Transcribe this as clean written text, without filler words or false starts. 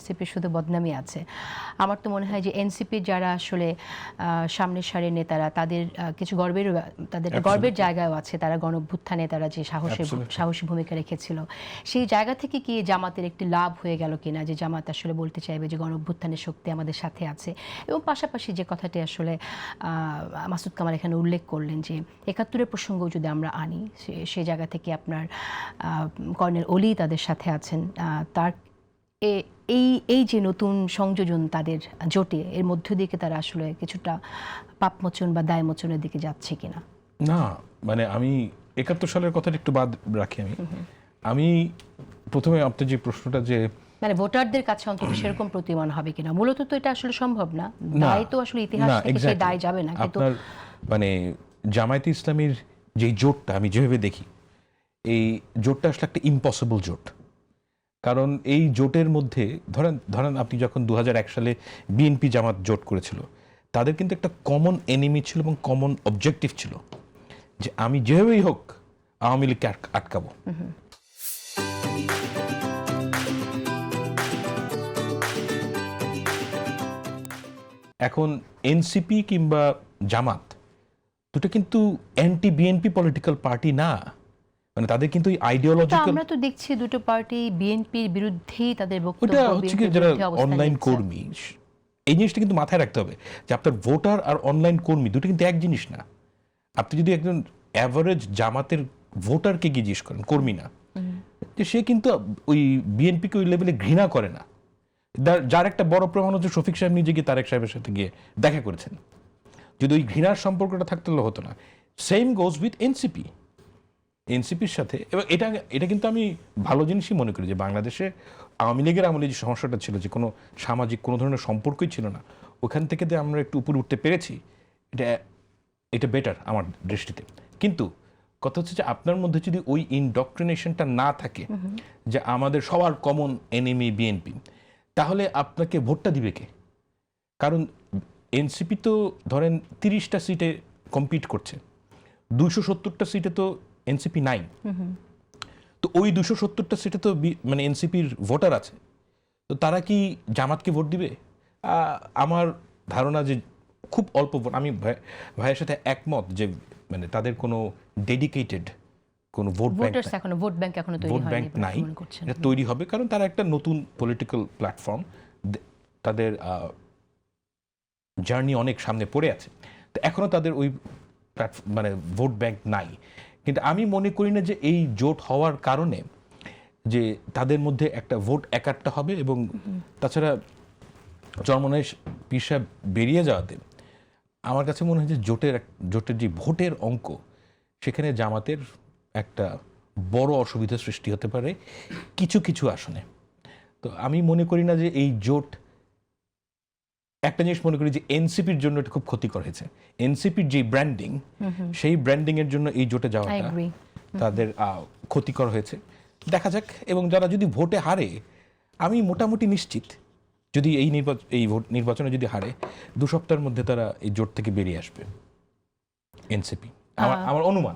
এনসিপির শুধু বদনামই আছে। আমার তো মনে হয় যে এনসিপির যারা আসলে সামনের সারির নেতারা তাদের কিছু তাদের গর্বের জায়গাও আছে। তারা গণঅভ্যুত্থানে তারা যে সাহসী ভূমিকা রেখেছিল, সেই জায়গা থেকে কি জামাতের একটি লাভ হয়ে গেল কিনা, যে জামাত আসলে বলতে চাইবে যে গণঅভ্যুত্থানের শক্তি আমাদের সাথে আছে। এবং পাশাপাশি যে কথাটি আসলে মাসুদ কামাল এখানে উল্লেখ করলেন যে ৭১-এর প্রসঙ্গ যদি আমরা আনি, সেই জায়গা থেকে আপনার কর্নেল অলি তাদের সাথে আছেন। তার এই যে নতুন সংযোজন তাদের জোটে, এর মধ্য দিকে তারা আসলে কিছুটা পাপমোচন বা দায়মোচনের দিকে যাচ্ছে কিনা? না, মানে আমি ৭১ সালের কথাটা একটু বাদ রাখি। আমি প্রথমে আপনার যে প্রশ্নটা, যে মানে ভোটারদের কাছে অন্তত সেরকম প্রতিমান হবে কিনা, মূলত তো এটা আসলে সম্ভব না। দায় তো আসলে ইতিহাস থেকে সেই দায় যাবে না। কিন্তু আপনার মানে জামায়াতে ইসলামীর যে জোটটা আমি যেভাবে দেখি, এই জোটটা আসলে একটা ইম্পসিবল জোট। কারণ এই জোটের মধ্যে ধরেন আপনি যখন ২০০১ সালে বিএনপি জামাত জোট করেছিল, তাদের কিন্তু একটা কমন এনিমি ছিল এবং কমন অবজেক্টিভ ছিল যে আমি যেভাবেই হোক আওয়ামী লীগকে আটকাবো। এখন এনসিপি কিংবা জামাত দুটো কিন্তু অ্যান্টি বিএনপি পলিটিক্যাল পার্টি না, মানে তাদের কিন্তু আইডিওলজিক্যাল। আমরা তো দেখছি দুটো পার্টি বিএনপির বিরুদ্ধেই তাদের বক্তব্য। ওটা হচ্ছে কি, যারা অনলাইন কর্মী, এই জিনিসটা কিন্তু মাথায় রাখতে হবে যে আপনার ভোটার আর অনলাইন কর্মী দুটো কিন্তু এক জিনিস না। আপনি যদি একজন অ্যাভারেজ জামাতের ভোটারকে গিয়ে জিজ্ঞেস করেন, কর্মী না, যে সে কিন্তু ওই বিএনপিকে ওই লেভেলে ঘৃণা করে না। যার একটা বড় প্রমাণ হচ্ছে শফিক সাহেব নিজে গিয়ে তারেক সাহেবের সাথে গিয়ে দেখা করেছেন। যদি ওই ঘৃণার সম্পর্কটা থাকতে হতো না। সেম গোজ উইথ এনসিপির সাথে। এবং এটা কিন্তু আমি ভালো জিনিসই মনে করি যে বাংলাদেশে আওয়ামী লীগের আমলে যে সমস্যাটা ছিল, যে কোনো সামাজিক কোনো ধরনের সম্পর্কই ছিল না, ওখান থেকে যে আমরা একটু উপরে উঠতে পেরেছি, এটা বেটার আমার দৃষ্টিতে। কিন্তু কথা হচ্ছে যে আপনার মধ্যে যদি ওই ইনডক্ট্রিনেশনটা না থাকে যে আমাদের সবার কমন এনিমি বিএনপি, তাহলে আপনাকে ভোটটা দিবে কে? কারণ এনসিপি তো ধরেন ৩০টা সিটে কম্পিট করছে, ২৭০টা সিটে তো এনসিপি নাই। তো ওই ২৭০টা সিটে তো মানে এনসিপির ভোটার আছে। তো তারা কি জামাতকে ভোট দিবে? আমার ধারণা যে খুব অল্প ভোট। আমি ভাইয়ের সাথে একমত যে মানে তাদের কোনো ডেডিকেটেড কোনো ভোট ব্যাংক নাই। এটা তৈরি হবে কারণ তারা একটা নতুন পলিটিক্যাল প্ল্যাটফর্ম, তাদের জার্নি অনেক সামনে পড়ে আছে। তো এখনো তাদের ওই মানে ভোট ব্যাংক নাই। কিন্তু আমি মনে করি না যে এই জোট হওয়ার কারণে যে তাদের মধ্যে একটা ভোট একাট্টা হবে। এবং তাছাড়া চরমনাই পীর সাহেব বেরিয়ে যাওয়াতে আমার কাছে মনে হয় যে জোটের যে ভোটের অঙ্ক, সেখানে জামাতের একটা বড় অসুবিধা সৃষ্টি হতে পারে কিছু কিছু আসনে। তো আমি মনে করি না যে এই জোট, একটা জিনিস মনে করি যে এনসিপির জন্য এটা খুব ক্ষতিকর হয়েছে। এনসিপির যে ব্র্যান্ডিং, সেই ব্র্যান্ডিং এর জন্য এই জোটে যাওয়াটা তাদের ক্ষতিকর হয়েছে। দেখা যাক। এবং যারা যদি ভোটে হারে, আমি মোটামুটি নিশ্চিত যদি এই ভোট নির্বাচনে যদি হারে, ২ সপ্তাহের মধ্যে তারা এই জোট থেকে বেরিয়ে আসবে এনসিপি, আমার অনুমান।